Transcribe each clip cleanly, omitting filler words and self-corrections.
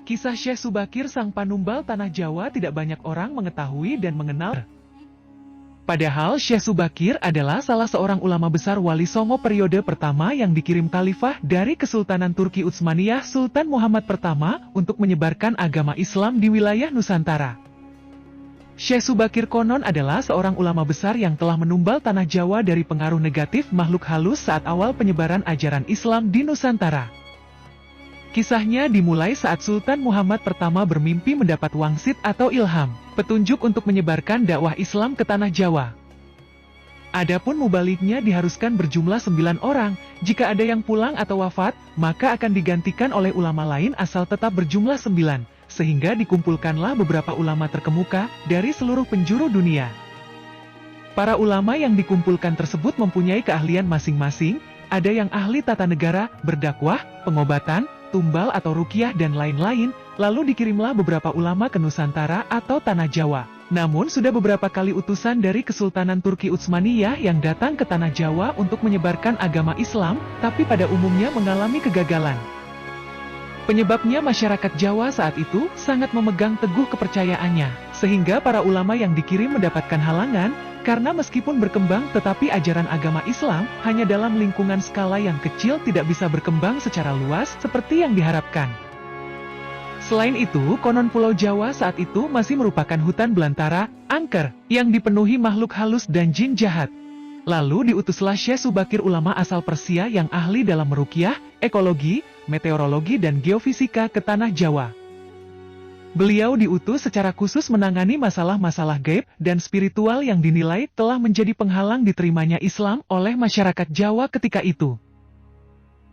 Kisah Syekh Subakir sang panumbal tanah Jawa tidak banyak orang mengetahui dan mengenal. Padahal Syekh Subakir adalah salah seorang ulama besar Wali Songo periode pertama yang dikirim khalifah dari Kesultanan Turki Utsmaniyah Sultan Muhammad pertama untuk menyebarkan agama Islam di wilayah Nusantara. Syekh Subakir konon adalah seorang ulama besar yang telah menumbal tanah Jawa dari pengaruh negatif makhluk halus saat awal penyebaran ajaran Islam di Nusantara. Kisahnya dimulai saat Sultan Muhammad pertama bermimpi mendapat wangsit atau ilham, petunjuk untuk menyebarkan dakwah Islam ke tanah Jawa. Adapun mubaliknya diharuskan berjumlah 9 orang, jika ada yang pulang atau wafat, maka akan digantikan oleh ulama lain asal tetap berjumlah 9, sehingga dikumpulkanlah beberapa ulama terkemuka dari seluruh penjuru dunia. Para ulama yang dikumpulkan tersebut mempunyai keahlian masing-masing, ada yang ahli tata negara, berdakwah, pengobatan, tumbal atau ruqyah dan lain-lain, lalu dikirimlah beberapa ulama ke Nusantara atau tanah Jawa. Namun sudah beberapa kali utusan dari Kesultanan Turki Utsmaniyah yang datang ke tanah Jawa untuk menyebarkan agama Islam, tapi pada umumnya mengalami kegagalan. Penyebabnya masyarakat Jawa saat itu sangat memegang teguh kepercayaannya, sehingga para ulama yang dikirim mendapatkan halangan, karena meskipun berkembang tetapi ajaran agama Islam hanya dalam lingkungan skala yang kecil tidak bisa berkembang secara luas seperti yang diharapkan. Selain itu, konon Pulau Jawa saat itu masih merupakan hutan belantara, angker, yang dipenuhi makhluk halus dan jin jahat. Lalu diutuslah Syekh Subakir ulama asal Persia yang ahli dalam meruqyah, ekologi, meteorologi dan geofisika ke tanah Jawa. Beliau diutus secara khusus menangani masalah-masalah gaib dan spiritual yang dinilai telah menjadi penghalang diterimanya Islam oleh masyarakat Jawa ketika itu.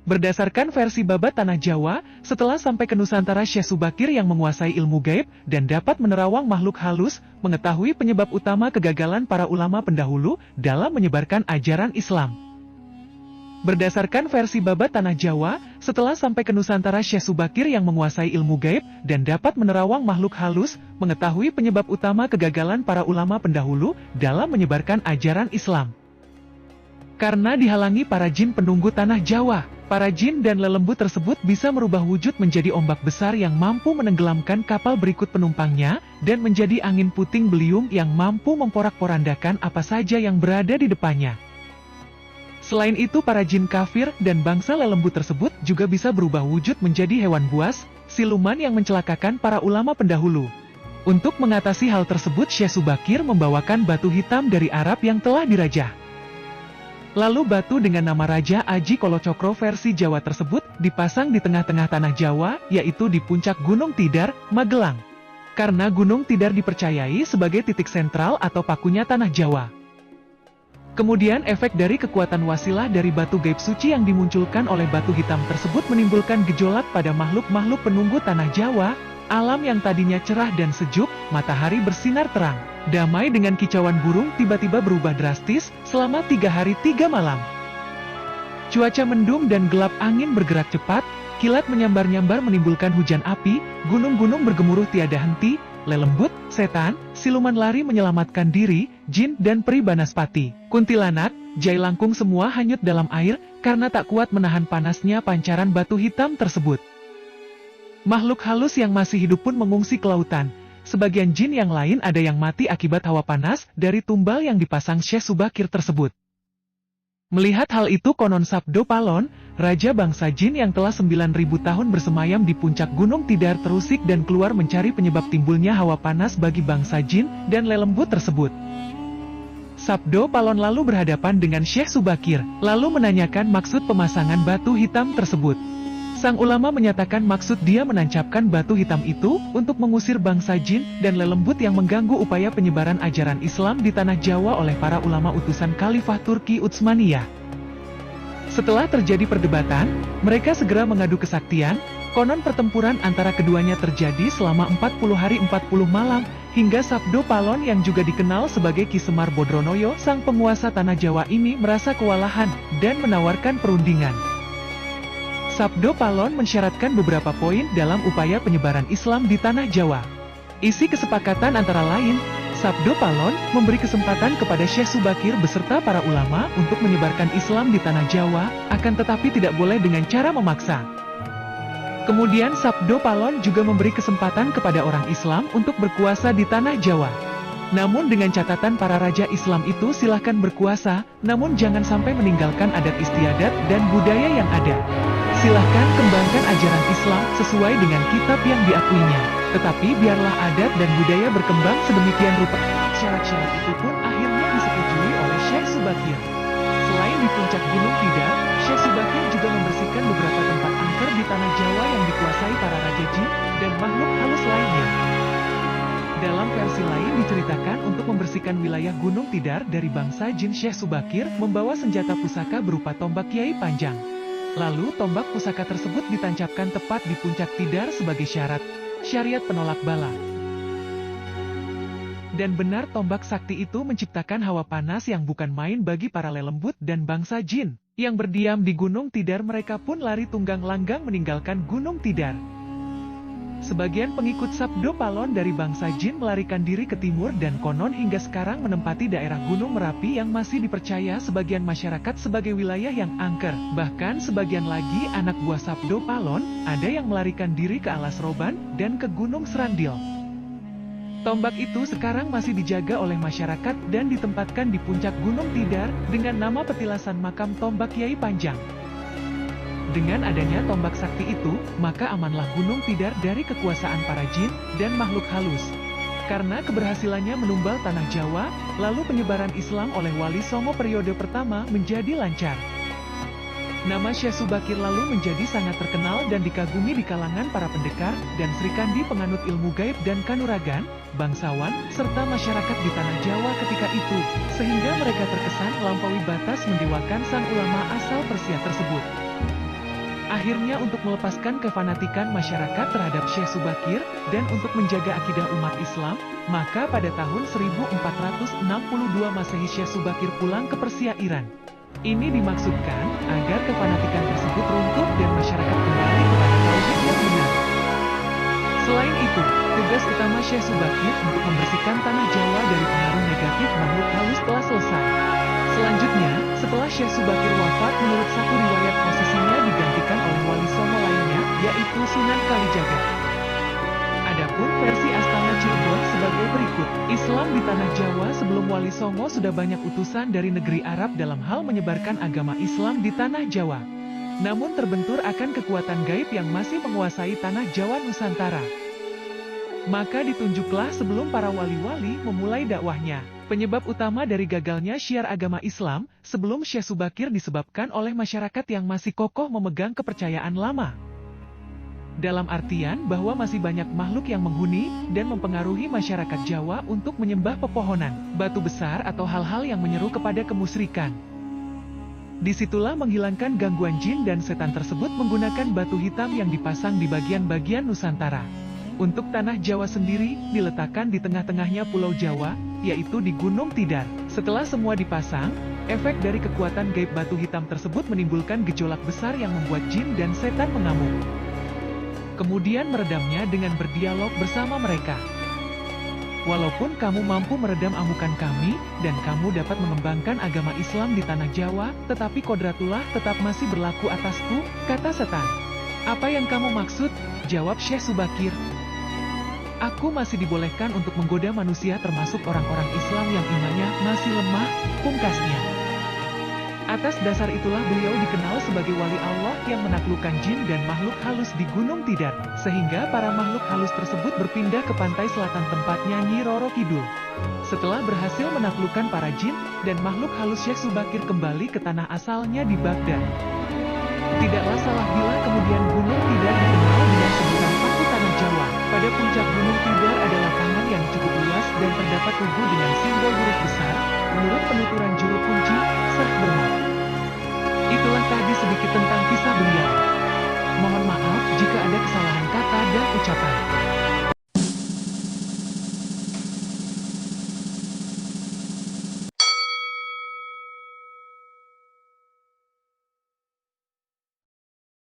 Berdasarkan versi babat tanah Jawa, setelah sampai ke Nusantara Syekh Subakir yang menguasai ilmu gaib dan dapat menerawang makhluk halus, mengetahui penyebab utama kegagalan para ulama pendahulu dalam menyebarkan ajaran Islam. Berdasarkan versi babat tanah Jawa, setelah sampai ke Nusantara Syekh Subakir yang menguasai ilmu gaib dan dapat menerawang makhluk halus, mengetahui penyebab utama kegagalan para ulama pendahulu dalam menyebarkan ajaran Islam. Karena dihalangi para jin penunggu tanah Jawa, para jin dan lelembut tersebut bisa merubah wujud menjadi ombak besar yang mampu menenggelamkan kapal berikut penumpangnya, dan menjadi angin puting beliung yang mampu memporak-porandakan apa saja yang berada di depannya. Selain itu para jin kafir dan bangsa lelembut tersebut juga bisa berubah wujud menjadi hewan buas, siluman yang mencelakakan para ulama pendahulu. Untuk mengatasi hal tersebut Syekh Subakir membawakan batu hitam dari Arab yang telah dirajah. Lalu batu dengan nama Raja Aji Kolocokro versi Jawa tersebut dipasang di tengah-tengah tanah Jawa, yaitu di puncak Gunung Tidar, Magelang. Karena Gunung Tidar dipercayai sebagai titik sentral atau pakunya tanah Jawa. Kemudian efek dari kekuatan wasilah dari batu gaib suci yang dimunculkan oleh batu hitam tersebut menimbulkan gejolak pada makhluk-makhluk penunggu tanah Jawa. Alam yang tadinya cerah dan sejuk, matahari bersinar terang, damai dengan kicauan burung tiba-tiba berubah drastis selama 3 hari 3 malam. Cuaca mendung dan gelap, angin bergerak cepat, kilat menyambar-nyambar menimbulkan hujan api, gunung-gunung bergemuruh tiada henti, lelembut, setan, siluman lari menyelamatkan diri, jin dan peri banaspati, kuntilanak, jai langkung semua hanyut dalam air karena tak kuat menahan panasnya pancaran batu hitam tersebut. Makhluk halus yang masih hidup pun mengungsi ke lautan. Sebagian jin yang lain ada yang mati akibat hawa panas dari tumbal yang dipasang Syekh Subakir tersebut. Melihat hal itu konon Sabdo Palon, raja bangsa jin yang telah 9.000 tahun bersemayam di puncak Gunung Tidar terusik dan keluar mencari penyebab timbulnya hawa panas bagi bangsa jin dan lelembut tersebut. Sabdo Palon lalu berhadapan dengan Syekh Subakir, lalu menanyakan maksud pemasangan batu hitam tersebut. Sang ulama menyatakan maksud dia menancapkan batu hitam itu untuk mengusir bangsa jin dan lelembut yang mengganggu upaya penyebaran ajaran Islam di tanah Jawa oleh para ulama utusan Khalifah Turki Utsmaniyah. Setelah terjadi perdebatan, mereka segera mengadu kesaktian. Konon pertempuran antara keduanya terjadi selama 40 hari 40 malam, hingga Sabdo Palon yang juga dikenal sebagai Ki Semar Bodronoyo sang penguasa tanah Jawa ini merasa kewalahan dan menawarkan perundingan. Sabdo Palon mensyaratkan beberapa poin dalam upaya penyebaran Islam di tanah Jawa. Isi kesepakatan antara lain, Sabdo Palon memberi kesempatan kepada Syekh Subakir beserta para ulama untuk menyebarkan Islam di tanah Jawa, akan tetapi tidak boleh dengan cara memaksa. Kemudian Sabdo Palon juga memberi kesempatan kepada orang Islam untuk berkuasa di tanah Jawa. Namun dengan catatan para raja Islam itu silahkan berkuasa, namun jangan sampai meninggalkan adat istiadat dan budaya yang ada. Silahkan kembangkan ajaran Islam sesuai dengan kitab yang diakuinya. Tetapi biarlah adat dan budaya berkembang sedemikian rupa. Syarat-syarat itu pun akhirnya disetujui oleh Syekh Subakir. Selain di puncak Gunung Tidar, Syekh Subakir juga membersihkan beberapa tempat angker di tanah Jawa yang dikuasai para raja jin dan makhluk halus lainnya. Dalam versi lain diceritakan untuk membersihkan wilayah Gunung Tidar dari bangsa jin, Syekh Subakir membawa senjata pusaka berupa tombak Kiai Panjang. Lalu tombak pusaka tersebut ditancapkan tepat di puncak Tidar sebagai syarat syariat penolak bala. Dan benar tombak sakti itu menciptakan hawa panas yang bukan main bagi para lelembut dan bangsa jin. Yang berdiam di Gunung Tidar mereka pun lari tunggang langgang meninggalkan Gunung Tidar. Sebagian pengikut Sabdo Palon dari bangsa jin melarikan diri ke timur dan konon hingga sekarang menempati daerah Gunung Merapi yang masih dipercaya sebagian masyarakat sebagai wilayah yang angker. Bahkan sebagian lagi anak buah Sabdo Palon, ada yang melarikan diri ke Alas Roban dan ke Gunung Serandil. Tombak itu sekarang masih dijaga oleh masyarakat dan ditempatkan di puncak Gunung Tidar dengan nama petilasan makam tombak Kiai Panjang. Dengan adanya tombak sakti itu, maka amanlah Gunung Tidar dari kekuasaan para jin dan makhluk halus. Karena keberhasilannya menumbal tanah Jawa, lalu penyebaran Islam oleh Wali Songo periode pertama menjadi lancar. Nama Syekh Subakir lalu menjadi sangat terkenal dan dikagumi di kalangan para pendekar dan Srikandi penganut ilmu gaib dan kanuragan, bangsawan, serta masyarakat di tanah Jawa ketika itu, sehingga mereka terkesan melampaui batas mendewakan sang ulama asal Persia tersebut. Akhirnya untuk melepaskan kefanatikan masyarakat terhadap Syekh Subakir dan untuk menjaga akidah umat Islam, maka pada tahun 1462 Masehi Syekh Subakir pulang ke Persia Iran. Ini dimaksudkan agar kefanatikan tersebut runtuh dan masyarakat kembali kepada tauhid yang benar. Selain itu, tugas utama Syekh Subakir untuk membersihkan tanah Jawa dari pengaruh negatif makhluk halus telah selesai. Selanjutnya, setelah Syekh Subakir wafat, menurut satu riwayat posisinya digantikan oleh Wali Songo lainnya, yaitu Sunan Kalijaga. Adapun versi Astana Cirebon sebagai berikut. Islam di tanah Jawa sebelum Wali Songo sudah banyak utusan dari negeri Arab dalam hal menyebarkan agama Islam di tanah Jawa. Namun terbentur akan kekuatan gaib yang masih menguasai tanah Jawa Nusantara. Maka ditunjuklah sebelum para wali-wali memulai dakwahnya. Penyebab utama dari gagalnya syiar agama Islam sebelum Syekh Subakir disebabkan oleh masyarakat yang masih kokoh memegang kepercayaan lama. Dalam artian bahwa masih banyak makhluk yang menghuni dan mempengaruhi masyarakat Jawa untuk menyembah pepohonan, batu besar atau hal-hal yang menyeru kepada kemusyrikan. Disitulah menghilangkan gangguan jin dan setan tersebut menggunakan batu hitam yang dipasang di bagian-bagian Nusantara. Untuk tanah Jawa sendiri, diletakkan di tengah-tengahnya Pulau Jawa, yaitu di Gunung Tidar. Setelah semua dipasang, efek dari kekuatan gaib batu hitam tersebut menimbulkan gejolak besar yang membuat jin dan setan mengamuk. Kemudian meredamnya dengan berdialog bersama mereka. Walaupun kamu mampu meredam amukan kami, dan kamu dapat mengembangkan agama Islam di tanah Jawa, tetapi kodratullah tetap masih berlaku atasku, kata setan. Apa yang kamu maksud? Jawab Syekh Subakir. Aku masih dibolehkan untuk menggoda manusia termasuk orang-orang Islam yang imannya masih lemah, pungkasnya. Atas dasar itulah beliau dikenal sebagai wali Allah yang menaklukkan jin dan makhluk halus di Gunung Tidar, sehingga para makhluk halus tersebut berpindah ke pantai selatan tempatnya Nyi Roro Kidul. Setelah berhasil menaklukkan para jin dan makhluk halus, Syekh Subakir kembali ke tanah asalnya di Baghdad. Tidaklah salah bila kemudian Gunung Tidar dikenal dengan sebutan Paku Tanah Jawa. Pada puncak Gunung Tidar ada lapangan yang cukup luas dan terdapat tugu dengan simbol huruf besar, menurut penuturan juru kunci, Syekh Bermak. Itulah tadi sedikit tentang kisah beliau. Mohon maaf jika ada kesalahan kata